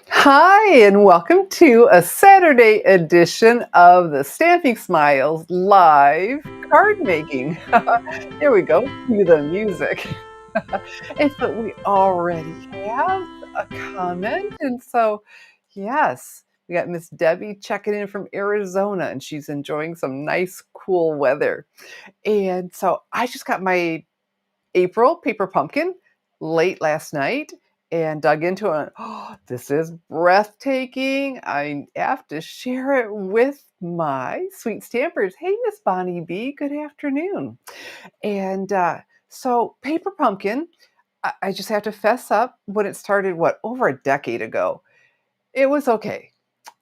Hi, and welcome to a Saturday edition of the Stamping Smiles live card making. There we go. Cue the music. And so we already have a comment. And so, yes, we got Miss Debbie checking in from Arizona, and she's enjoying some nice, cool weather. And so I just got my April paper pumpkin late last night and dug into it. Oh, this is breathtaking. I have to share it with my sweet stampers. Hey, Miss Bonnie B, good afternoon. And so, paper pumpkin, I just have to fess up when it started, over a decade ago. It was okay.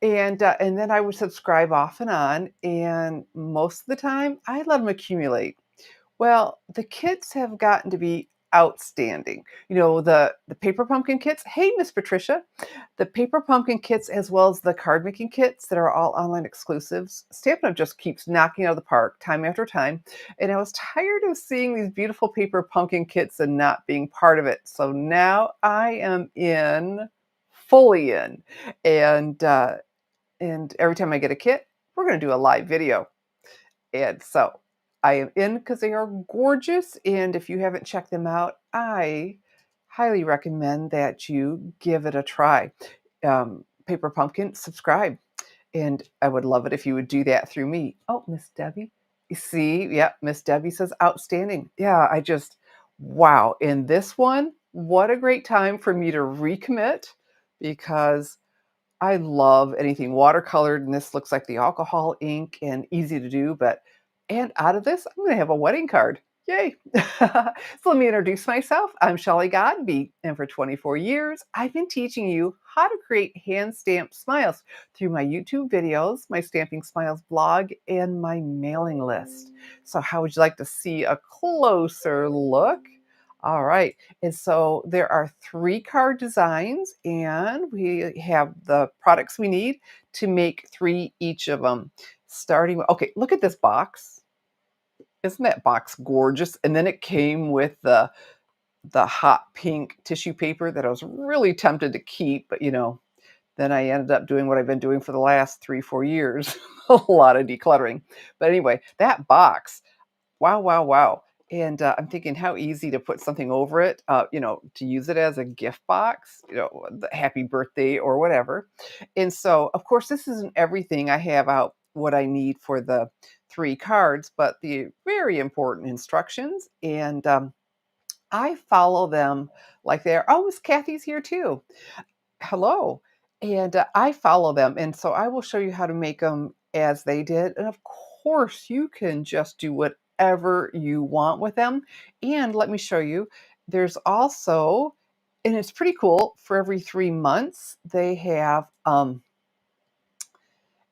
And then I would subscribe off and on, and most of the time I let them accumulate. Well, the kits have gotten to be outstanding. The paper pumpkin kits. Hey, Miss Patricia. The paper pumpkin kits as well as the card making kits that are all online exclusives. Stampin' Up! Just keeps knocking out of the park time after time. And I was tired of seeing these beautiful paper pumpkin kits and not being part of it. So now I am fully in. And and every time I get a kit, we're gonna do a live video. And so I am in because they are gorgeous. And if you haven't checked them out, I highly recommend that you give it a try. Paper Pumpkin, subscribe. And I would love it if you would do that through me. Oh, Miss Debbie. You see, yeah, Miss Debbie says outstanding. Yeah, wow. And this one, what a great time for me to recommit because I love anything watercolored, and this looks like the alcohol ink and easy to do, and out of this, I'm gonna have a wedding card. Yay. So let me introduce myself. I'm Shelley Godby, and for 24 years, I've been teaching you how to create hand-stamped smiles through my YouTube videos, my Stamping Smiles blog, and my mailing list. So how would you like to see a closer look? All right. And so there are 3 card designs, and we have the products we need to make 3 each of them. Starting with okay, look at this box. Isn't that box gorgeous? And then it came with the hot pink tissue paper that I was really tempted to keep, but, then I ended up doing what I've been doing for the last 3, 4 years, a lot of decluttering. But anyway, that box, wow, wow, wow. And, I'm thinking how easy to put something over it, to use it as a gift box, the happy birthday or whatever. And so, of course, this isn't everything. I have out what I need for the 3 cards, but the very important instructions, and, I follow them like they're oh, Miss Kathy's here too. Hello. And, I follow them, and so I will show you how to make them as they did, and of course, you can just do whatever you want with them, and let me show you, there's also and it's pretty cool, for every 3 months, they have,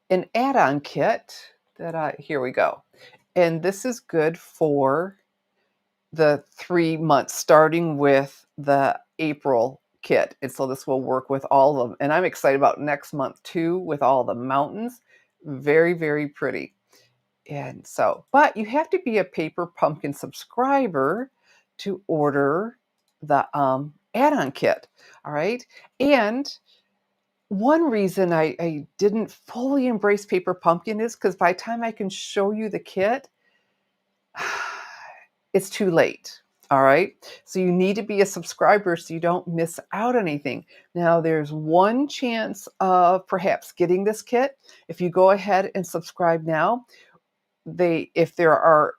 an add-on kit that I here we go, and this is good for the 3 months, starting with the April kit, and so this will work with all of them, and I'm excited about next month too with all the mountains. Very, very pretty, and so but you have to be a Paper Pumpkin subscriber to order the, add-on kit, alright? And one reason I didn't fully embrace Paper Pumpkin is because by the time I can show you the kit, it's too late. All right. So you need to be a subscriber so you don't miss out on anything. Now, there's one chance of perhaps getting this kit. If you go ahead and subscribe now, if there are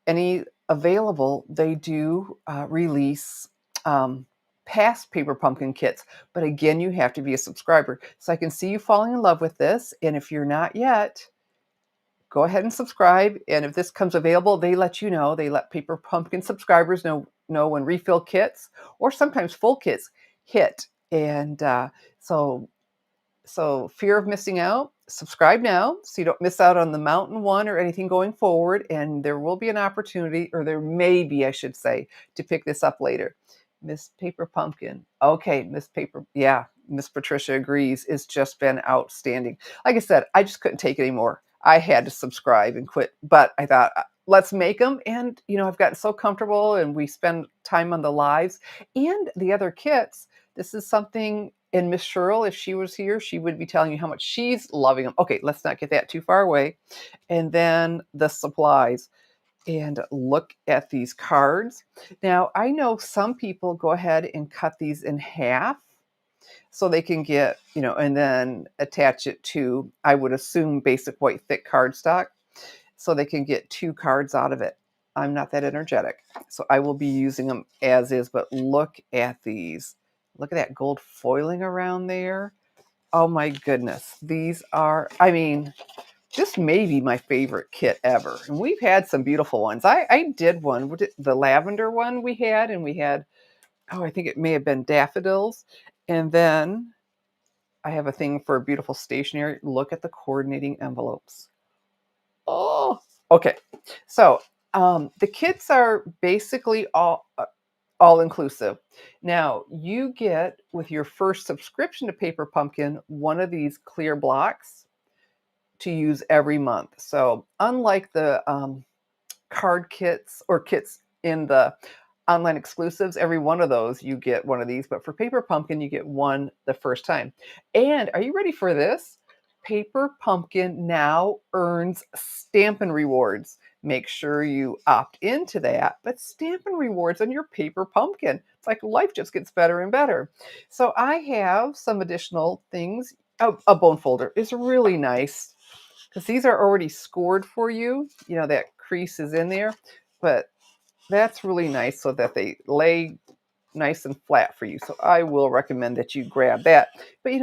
any available, they do release um, past Paper Pumpkin kits. But again, you have to be a subscriber. So I can see you falling in love with this. And if you're not yet, go ahead and subscribe, and if this comes available, they let you know. They let Paper Pumpkin subscribers know when refill kits or sometimes full kits hit. And so fear of missing out, subscribe now so you don't miss out on the mountain one or anything going forward. And there will be an opportunity, or there may be, I should say, to pick this up later. Miss Paper Pumpkin. Okay, Miss Paper. Yeah, Miss Patricia agrees. It's just been outstanding. Like I said, I just couldn't take it anymore. I had to subscribe and quit, but I thought, let's make them. And, I've gotten so comfortable and we spend time on the lives and the other kits. This is something And Miss Sherrill, if she was here, she would be telling you how much she's loving them. Okay, let's not get that too far away. And then the supplies. And look at these cards. Now, I know some people go ahead and cut these in half so they can get, and then attach it to, I would assume, basic white thick cardstock so they can get 2 cards out of it. I'm not that energetic, so I will be using them as is, but look at these. Look at that gold foiling around there. Oh my goodness. These are, I mean, this may be my favorite kit ever. And we've had some beautiful ones. I did one, the lavender one we had, and we had, oh, I think it may have been daffodils. And then I have a thing for beautiful stationery. Look at the coordinating envelopes. Oh, okay. So the kits are basically all inclusive. Now you get with your first subscription to Paper Pumpkin one of these clear blocks to use every month. So unlike the card kits or kits in the online exclusives, every one of those you get one of these, but for Paper Pumpkin you get one the first time. And are you ready for this? Paper Pumpkin now earns Stampin' rewards. Make sure you opt into that, but Stampin' rewards on your Paper Pumpkin. It's like life just gets better and better. So I have some additional things. A bone folder is really nice because these are already scored for you. That crease is in there, but that's really nice so that they lay nice and flat for you. So I will recommend that you grab that. But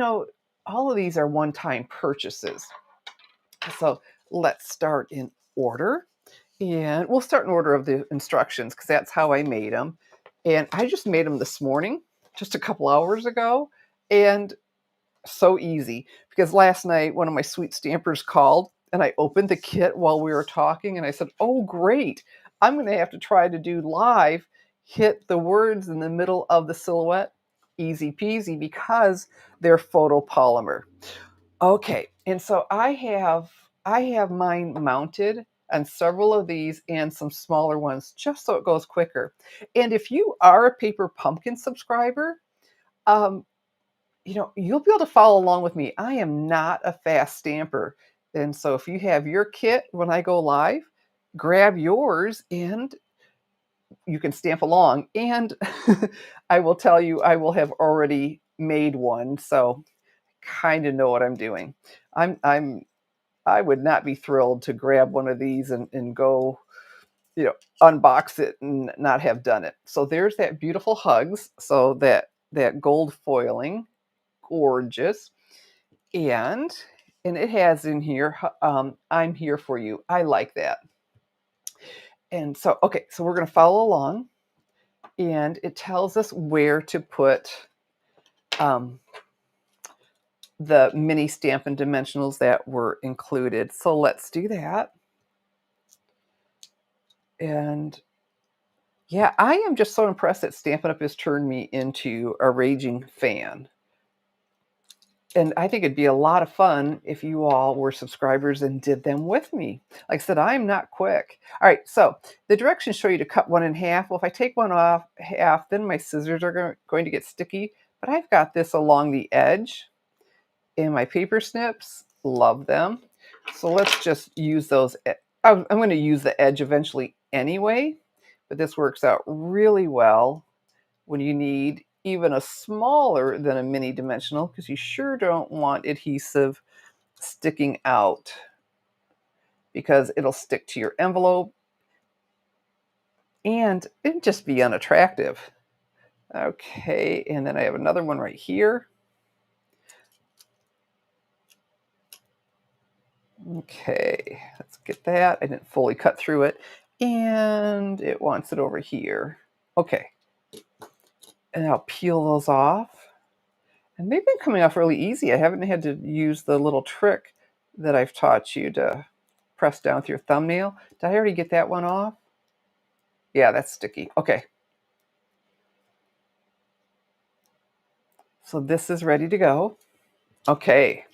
all of these are one-time purchases. So let's start in order. And we'll start in order of the instructions because that's how I made them. And I just made them this morning, just a couple hours ago. And so easy because last night one of my sweet stampers called and I opened the kit while we were talking and I said, "Oh, great. I'm going to have to try to do live, hit the words in the middle of the silhouette. Easy peasy because they're photopolymer." Okay. And so I have mine mounted on several of these and some smaller ones just so it goes quicker. And if you are a Paper Pumpkin subscriber, um you'll be able to follow along with me. I am not a fast stamper. And so if you have your kit when I go live, grab yours and you can stamp along. And I will tell you, I will have already made one. So kind of know what I'm doing. I'm I would not be thrilled to grab one of these and go, you know, unbox it and not have done it. So there's that beautiful hugs. So that gold foiling, gorgeous. And it has in here, "I'm here for you." I like that. And so, okay, so we're gonna follow along, and it tells us where to put, um, the mini Stampin' Dimensionals that were included. So let's do that. And, yeah, I am just so impressed that Stampin' Up! Has turned me into a raging fan. And I think it'd be a lot of fun if you all were subscribers and did them with me. Like I said, I'm not quick. All right, so the directions show you to cut one in half. Well, if I take one off half, then my scissors are going to get sticky. But I've got this along the edge in my paper snips. Love them. So let's just use those. I'm going to use the edge eventually anyway, but this works out really well when you need even a smaller than a mini dimensional because you sure don't want adhesive sticking out because it'll stick to your envelope and it'd just be unattractive. Okay, and then I have another one right here. Okay, let's get that. I didn't fully cut through it and it wants it over here. Okay, and I'll peel those off. And they've been coming off really easy. I haven't had to use the little trick that I've taught you to press down with your thumbnail. Did I already get that one off? Yeah, that's sticky. Okay. So this is ready to go. Okay.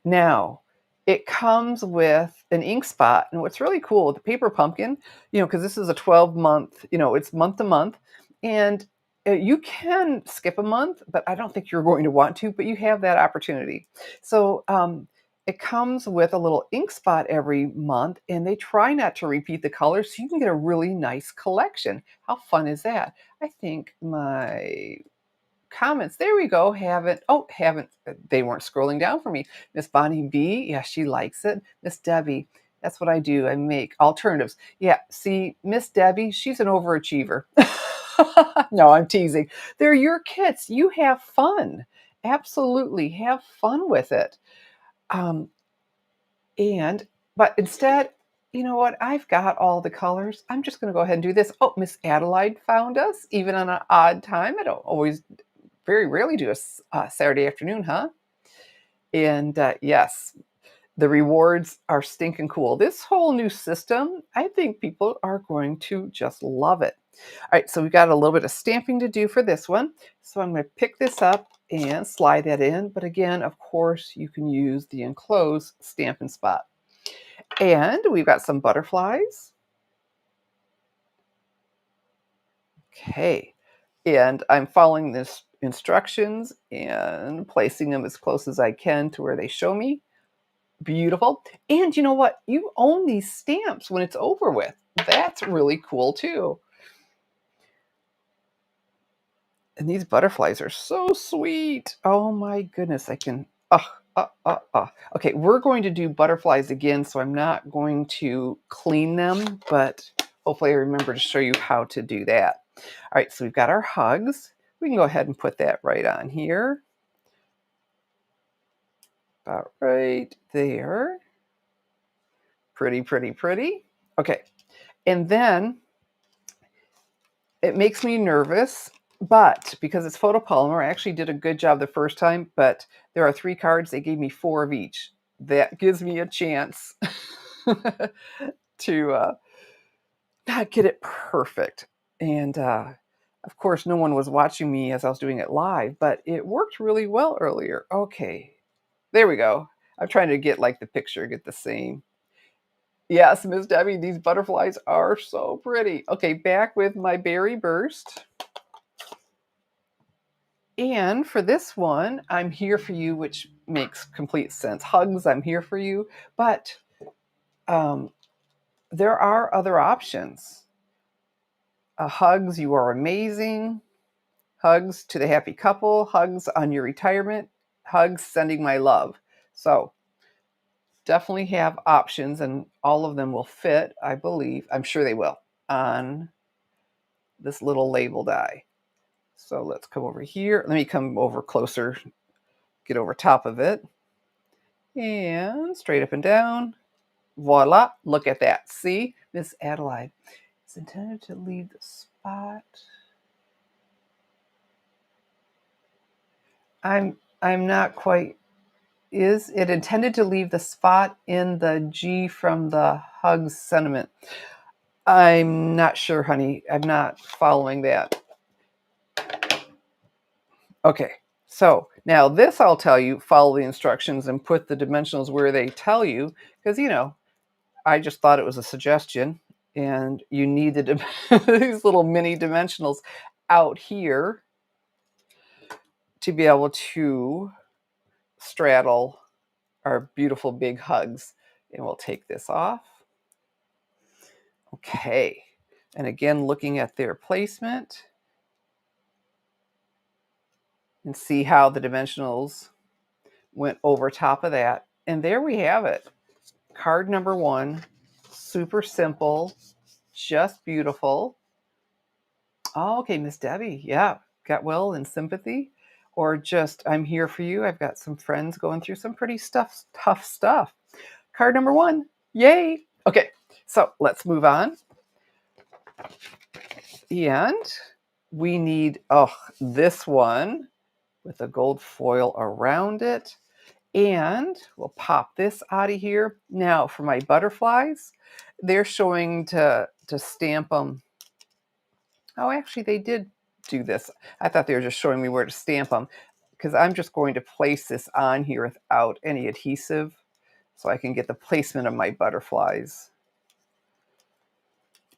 Now, it comes with an ink spot. And what's really cool with the Paper Pumpkin, because this is a 12-month, it's month to month. And You can skip a month, but I don't think you're going to want to, but you have that opportunity. So, it comes with a little ink spot every month, and they try not to repeat the colors, so you can get a really nice collection. How fun is that? I think my comments, there we go, haven't, they weren't scrolling down for me. Miss Bonnie B, yeah, she likes it. Miss Debbie, that's what I do. I make alternatives. Yeah, see, Miss Debbie, she's an overachiever. No, I'm teasing. They're your kits. You have fun. Absolutely have fun with it. Um, and but instead, you know what? I've got all the colors. I'm just going to go ahead and do this. Oh, Miss Adelaide found us, even on an odd time. I don't always, very rarely do a Saturday afternoon, huh? And yes, the rewards are stinking cool. This whole new system, I think people are going to just love it. All right, so we've got a little bit of stamping to do for this one. So I'm going to pick this up and slide that in. But again, of course, you can use the enclosed Stampin' Spot. And we've got some butterflies. Okay. And I'm following this instructions and placing them as close as I can to where they show me. Beautiful. And you know what? You own these stamps when it's over with. That's really cool too. And these butterflies are so sweet. Oh my goodness. I can, Okay, we're going to do butterflies again, so I'm not going to clean them, but hopefully I remember to show you how to do that. All right, so we've got our hugs. We can go ahead and put that right on here. About right there. Pretty, pretty, pretty. Okay, and then it makes me nervous, but because it's photopolymer, I actually did a good job the first time, but there are 3 cards. They gave me 4 of each. That gives me a chance to not get it perfect. And of course, no one was watching me as I was doing it live, but it worked really well earlier. Okay, there we go. I'm trying to get like the picture, get the same. Yes, Miss Debbie, these butterflies are so pretty. Okay, back with my berry burst. And for this one, I'm here for you, which makes complete sense. Hugs, I'm here for you. But um, there are other options. Hugs, you are amazing. Hugs to the happy couple. Hugs on your retirement. Hugs, sending my love. So definitely have options, and all of them will fit, I believe. I'm sure they will, on this little label die. So let's come over here. Let me come over closer, get over top of it. And straight up and down. Voila. Look at that. See? Miss Adelaide. It's intended to leave the spot. I'm not quite. Is it intended to leave the spot in the G from the hugs sentiment? I'm not sure, honey. I'm not following that. Okay. So now this I'll tell you, follow the instructions and put the dimensionals where they tell you, because I just thought it was a suggestion, and you need these little mini dimensionals out here to be able to straddle our beautiful big hugs. And we'll take this off. Okay. And again, looking at their placement and see how the dimensionals went over top of that. And there we have it. Card number 1, super simple, just beautiful. Oh, okay, Miss Debbie. Yeah, got well and sympathy. Or just, I'm here for you. I've got some friends going through some pretty tough stuff. Card number 1. Yay. Okay, so let's move on. And we need, this one with a gold foil around it. And we'll pop this out of here. Now for my butterflies, they're showing to stamp them. Oh, actually they did do this. I thought they were just showing me where to stamp them, because I'm just going to place this on here without any adhesive so I can get the placement of my butterflies.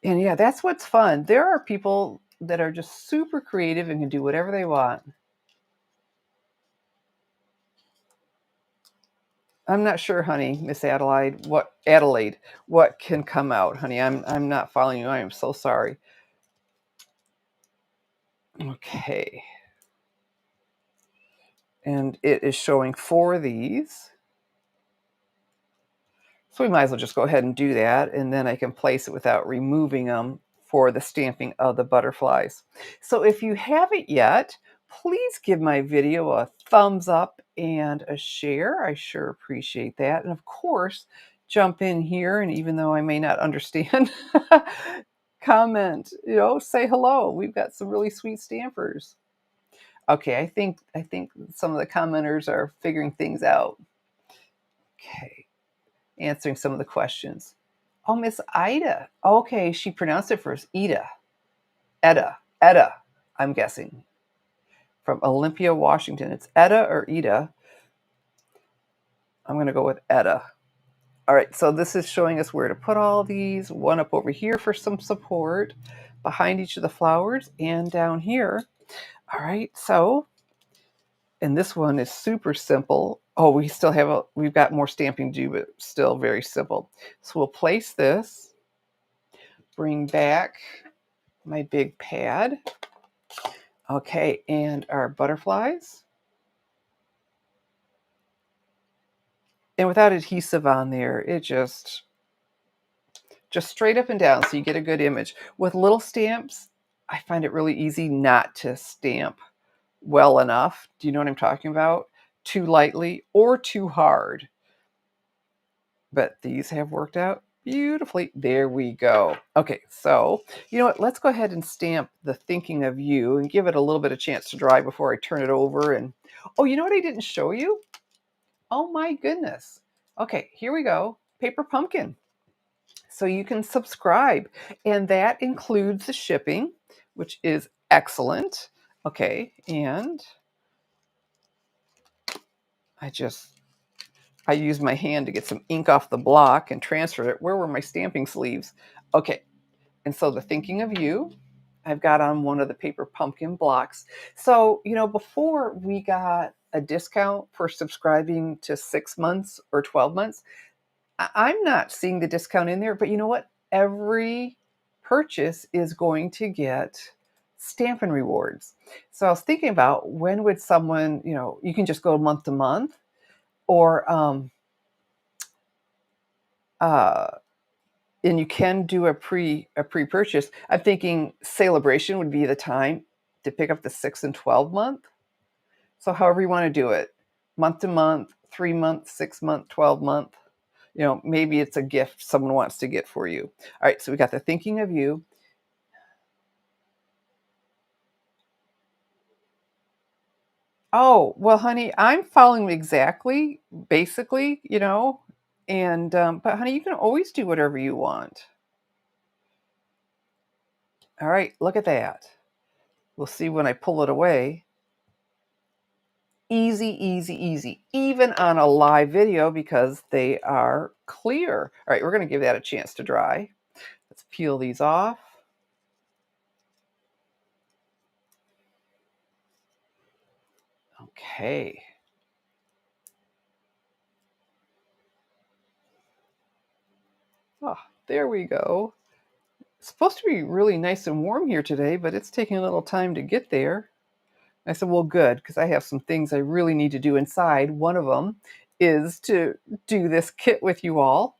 And yeah, that's what's fun. There are people that are just super creative and can do whatever they want. I'm not sure, honey, Miss Adelaide, what can come out, honey. I'm not following you. I am so sorry. Okay. And it is showing 4 of these. So we might as well just go ahead and do that, and then I can place it without removing them for the stamping of the butterflies. So if you haven't yet, please give my video a thumbs up and a share. I sure appreciate that. And of course, jump in here, and even though I may not understand, comment, say hello. We've got some really sweet stampers. Okay, I think some of the commenters are figuring things out. Okay, answering some of the questions. Oh, Miss Ida. Okay, she pronounced it first. Ida. Etta, I'm guessing. From Olympia, Washington. It's Etta or Ida. I'm going to go with Etta. All right, so this is showing us where to put all these. One up over here for some support behind each of the flowers and down here. All right, so, and this one is super simple. Oh, we've got more stamping to do, but still very simple. So we'll place this, bring back my big pad. Okay, and our butterflies. And without adhesive on there, it just straight up and down so you get a good image. With little stamps, I find it really easy not to stamp well enough. Do you know what I'm talking about? Too lightly or too hard. But these have worked out beautifully. There we go. Okay, so you know what? Let's go ahead and stamp the thinking of you and give it a little bit of chance to dry before I turn it over. And oh, you know what I didn't show you? Oh my goodness. Okay, here we go. Paper pumpkin. So you can subscribe, and that includes the shipping, which is excellent. Okay, and I used my hand to get some ink off the block and transferred it. Where were my stamping sleeves? Okay, and so the thinking of you, I've got on one of the paper pumpkin blocks. So, before we got a discount for subscribing to 6 months or 12 months, I'm not seeing the discount in there, but you know what? Every purchase is going to get Stampin' Rewards. So I was thinking about when would someone, you can just go month to month, or uh, and you can do a pre-purchase. I'm thinking Celebration would be the time to pick up the 6 and 12 month. So however you want to do it, month to month, 3 month, 6 month, 12 month. Maybe it's a gift someone wants to get for you. All right, so we got the thinking of you. Oh, well, honey, I'm following exactly, basically, and but honey, you can always do whatever you want. All right, look at that. We'll see when I pull it away. Easy, easy, easy, even on a live video because they are clear. All right, we're going to give that a chance to dry. Let's peel these off. Okay. Oh, there we go. It's supposed to be really nice and warm here today, but it's taking a little time to get there. I said, well, good, because I have some things I really need to do inside. One of them is to do this kit with you all.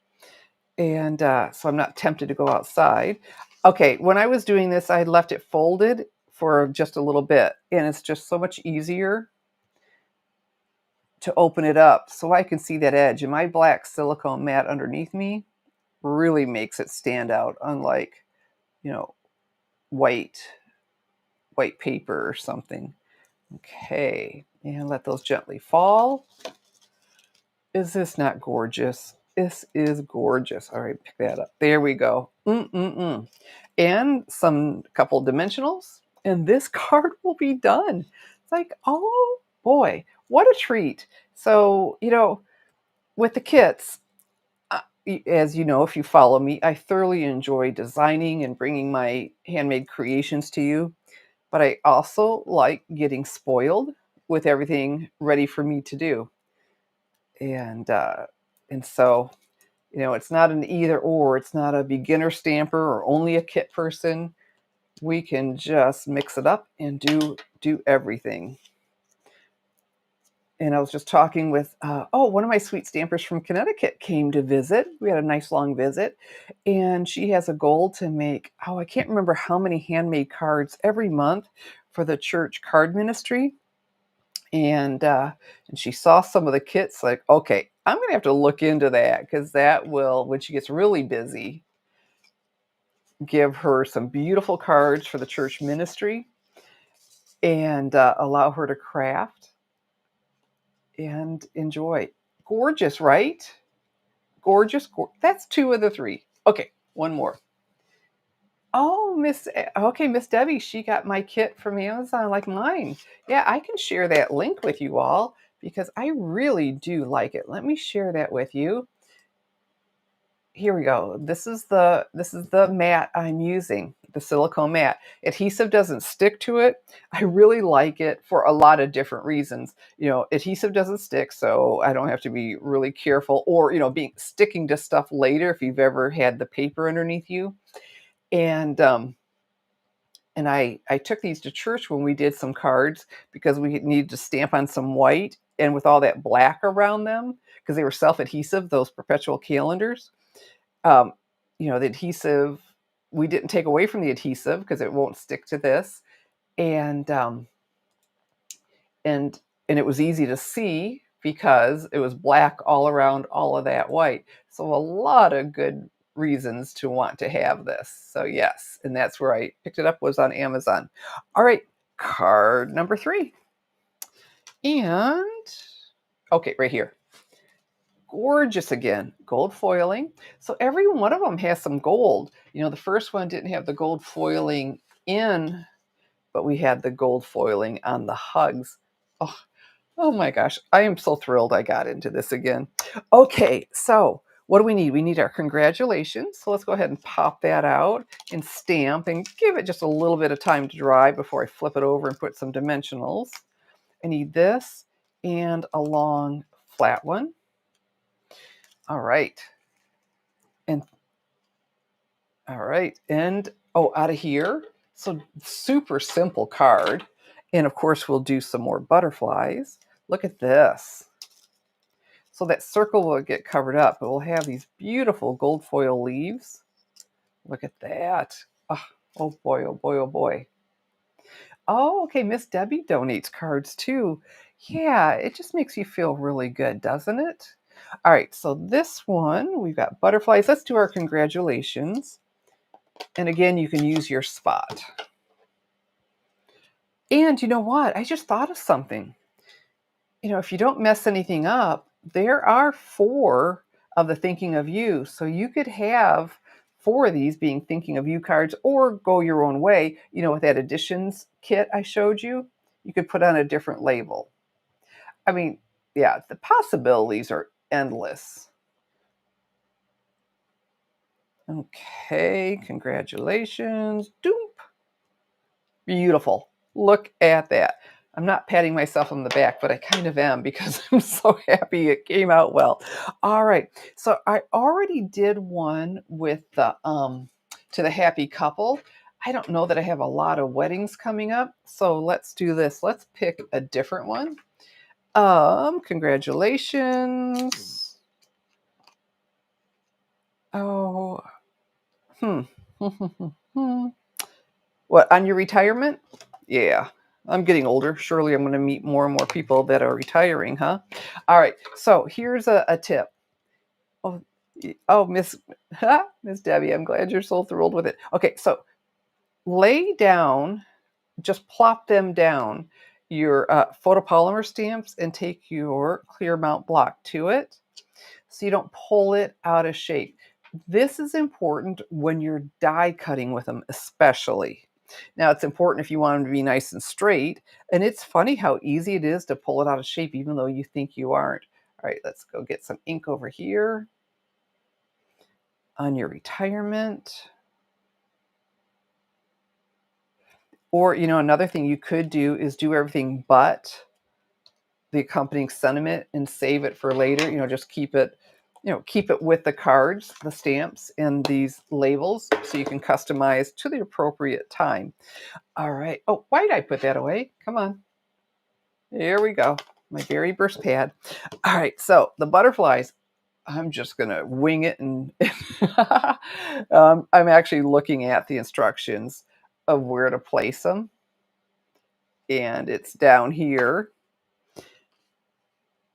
And so I'm not tempted to go outside. Okay, when I was doing this, I left it folded for just a little bit. And it's just so much easier to open it up so I can see that edge. And my black silicone mat underneath me really makes it stand out, unlike, you know, white paper or something. Okay, and let those gently fall. Is this not gorgeous? This is gorgeous. All right, pick that up. There we go. And some couple dimensionals, and this card will be done. It's like, oh boy, what a treat. So, with the kits, as you know, if you follow me, I thoroughly enjoy designing and bringing my handmade creations to you, but I also like getting spoiled with everything ready for me to do. And so, it's not an either or. It's not a beginner stamper or only a kit person. We can just mix it up and do everything. And I was just talking with, one of my sweet stampers from Connecticut came to visit. We had a nice long visit, and she has a goal to make, I can't remember how many handmade cards every month for the church card ministry. And she saw some of the kits, like, okay, I'm gonna have to look into that because that will, when she gets really busy, give her some beautiful cards for the church ministry and allow her to craft and enjoy. Gorgeous, right? Gorgeous. That's two of the three. Okay, one more. Oh, okay, Miss Debbie, she got my kit from Amazon like mine. Yeah, I can share that link with you all because I really do like it. Let me share that with you. Here we go. This is the mat I'm using, the silicone mat. Adhesive doesn't stick to it. I really like it for a lot of different reasons. Adhesive doesn't stick, so I don't have to be really careful or, being sticking to stuff later if you've ever had the paper underneath you. And I took these to church when we did some cards because we needed to stamp on some white, and with all that black around them, because they were self-adhesive, those perpetual calendars. um, the adhesive, we didn't take away from the adhesive because it won't stick to this. And and and it was easy to see because it was black all around all of that white. So a lot of good reasons to want to have this. So yes, and that's where I picked it up, was on Amazon. All right, card number 3. And okay, right here. Gorgeous again, gold foiling. So every one of them has some gold. The first one didn't have the gold foiling in, but we had the gold foiling on the hugs. Oh, oh my gosh, I am so thrilled I got into this again. Okay, so what do we need? We need our congratulations. So let's go ahead and pop that out and stamp and give it just a little bit of time to dry before I flip it over and put some dimensionals. I need this and a long flat one. All right. And all right. And out of here. So super simple card. And of course, we'll do some more butterflies. Look at this. So that circle will get covered up, but we'll have these beautiful gold foil leaves. Look at that. Oh boy, oh boy, oh boy. Oh, okay. Miss Debbie donates cards too. Yeah, it just makes you feel really good, doesn't it? All right. So this one, we've got butterflies. Let's do our congratulations. And again, you can use your spot. And you know what? I just thought of something. If you don't mess anything up, there are 4 of the thinking of you. So you could have 4 of these being thinking of you cards, or go your own way. With that additions kit I showed you, you could put on a different label. I mean, yeah, the possibilities are endless. Okay, congratulations. Doom. Beautiful. Look at that. I'm not patting myself on the back, but I kind of am because I'm so happy it came out well. All right. So I already did one with the to the happy couple. I don't know that I have a lot of weddings coming up, so let's do this. Let's pick a different one. Congratulations. Oh, hmm. What, on your retirement? Yeah. I'm getting older. Surely I'm going to meet more and more people that are retiring, huh? All right. So here's a tip. Oh, Miss Miss Debbie, I'm glad you're so thrilled with it. Okay, so lay down, just plop them down, your photopolymer stamps, and take your clear mount block to it so you don't pull it out of shape. This is important when you're die cutting with them, especially. Now, it's important if you want them to be nice and straight. And it's funny how easy it is to pull it out of shape, even though you think you aren't. All right, let's go get some ink over here. on your retirement. Or, another thing you could do is do everything but the accompanying sentiment and save it for later. Just keep it with the cards, the stamps, and these labels so you can customize to the appropriate time. All right. Oh, why did I put that away? Come on. Here we go. My berry burst pad. All right. So the butterflies, I'm just going to wing it. And I'm actually looking at the instructions of where to place them. And it's down here.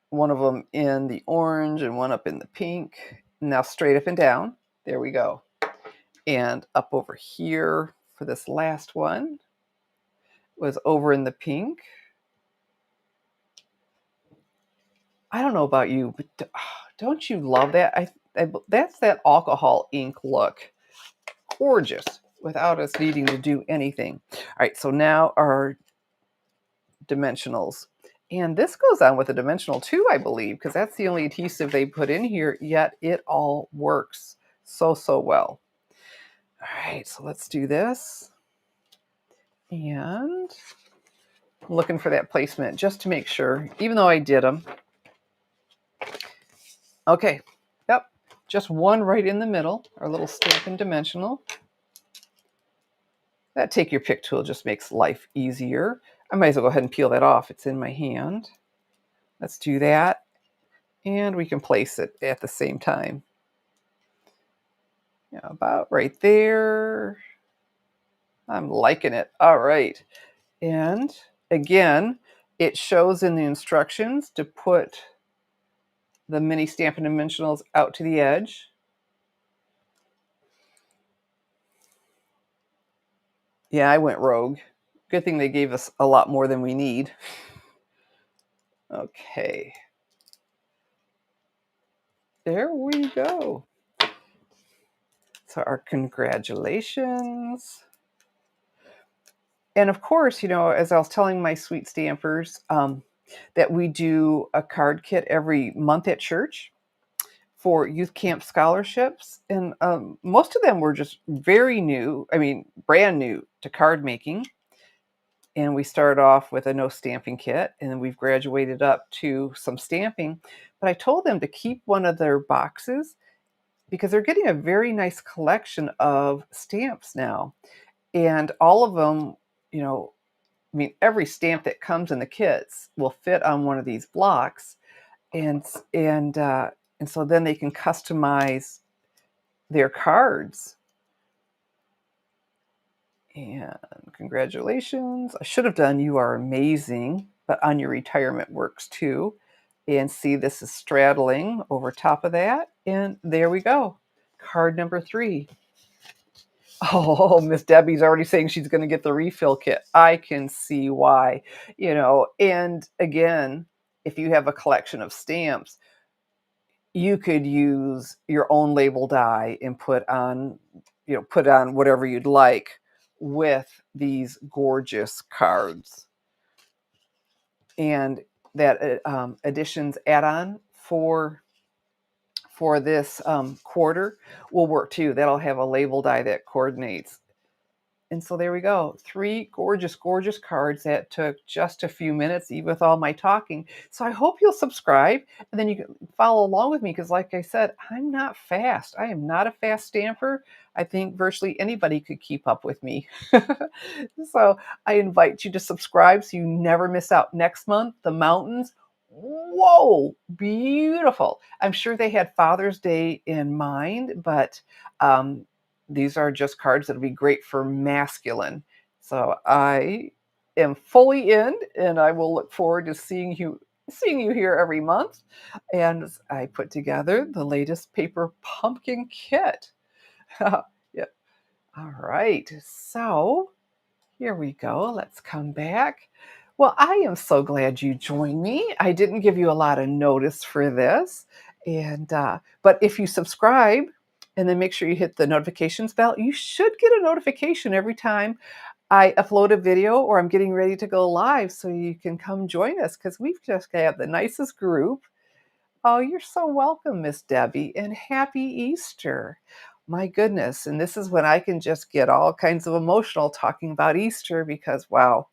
One of them in the orange and one up in the pink. Now straight up and down. There we go. And up over here for this last one was over in the pink. I don't know about you, but don't you love that? That's that alcohol ink look. Gorgeous without us needing to do anything. All right, so now our dimensionals. And this goes on with a dimensional too, I believe, because that's the only adhesive they put in here, yet it all works so well. All right, so let's do this. And I'm looking for that placement just to make sure, even though I did them. Okay, yep, just one right in the middle, our little Stampin' dimensional. That take your pick tool just makes life easier. I might as well go ahead and peel that off. It's in my hand. Let's do that. And we can place it at the same time. About right there. I'm liking it. All right. And again, it shows in the instructions to put the mini Stampin' Dimensionals out to the edge. Yeah, I went rogue. Good thing they gave us a lot more than we need. Okay. There we go. So our congratulations. And of course, as I was telling my sweet stampers, that we do a card kit every month at church for youth camp scholarships. And most of them were just brand new to card making. And we started off with a no stamping kit, and then we've graduated up to some stamping. But I told them to keep one of their boxes because they're getting a very nice collection of stamps now. And all of them, every stamp that comes in the kits will fit on one of these blocks. And so then they can customize their cards. And congratulations. I should have done You Are Amazing, but On Your Retirement works too. And see, this is straddling over top of that. And there we go. Card number 3. Oh, Miss Debbie's already saying she's going to get the refill kit. I can see why, and again, if you have a collection of stamps, you could use your own label die and put on whatever you'd like with these gorgeous cards. And that additions add-on for this quarter will work too. That'll have a label die that coordinates. And so there we go. 3 gorgeous, gorgeous cards that took just a few minutes, even with all my talking. So I hope you'll subscribe, and then you can follow along with me because, like I said, I'm not fast. I am not a fast stamper. I think virtually anybody could keep up with me. So I invite you to subscribe so you never miss out. Next month, the mountains. Whoa, beautiful. I'm sure they had Father's Day in mind, but these are just cards that'll be great for masculine. So I am fully in, and I will look forward to seeing you here every month. And I put together the latest paper pumpkin kit. Yeah. All right. So here we go. Let's come back. Well, I am so glad you joined me. I didn't give you a lot of notice for this, but if you subscribe and then make sure you hit the notifications bell, you should get a notification every time I upload a video or I'm getting ready to go live, so you can come join us because we've just got the nicest group. Oh, you're so welcome, Miss Debbie, and happy Easter. My goodness, and this is when I can just get all kinds of emotional talking about Easter because, wow,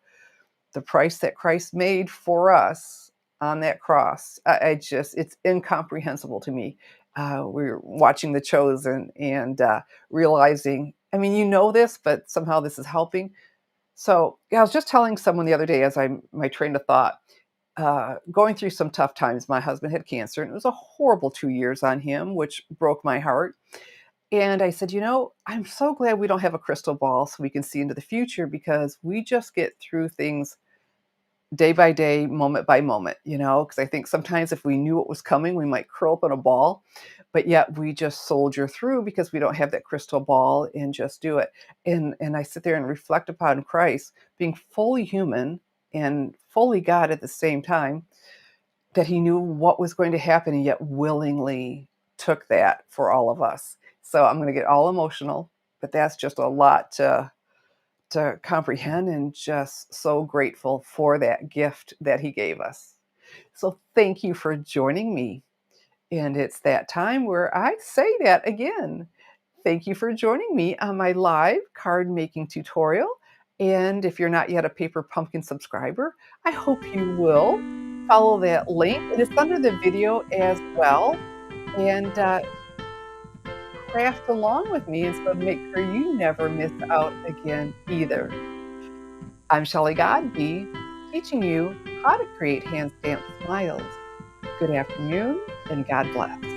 the price that Christ made for us on that cross, I just it's incomprehensible to me. We're watching The Chosen and, realizing I mean, you know this, but somehow this is helping. So, yeah, I was just telling someone the other day as I my train of thought, going through some tough times. My husband had cancer, and it was a horrible 2 years on him, which broke my heart. And I said, I'm so glad we don't have a crystal ball so we can see into the future because we just get through things day by day, moment by moment, because I think sometimes if we knew what was coming, we might curl up in a ball, but yet we just soldier through because we don't have that crystal ball and just do it. And I sit there and reflect upon Christ being fully human and fully God at the same time, that he knew what was going to happen and yet willingly took that for all of us. So I'm going to get all emotional, but that's just a lot to comprehend and just so grateful for that gift that he gave us. So thank you for joining me. And it's that time where I say that again. Thank you for joining me on my live card making tutorial. And if you're not yet a Paper Pumpkin subscriber, I hope you will follow that link. It is under the video as well. And craft along with me and so make sure you never miss out again either. I'm Shelley Godby, teaching you how to create hand stamped smiles. Good afternoon and God bless.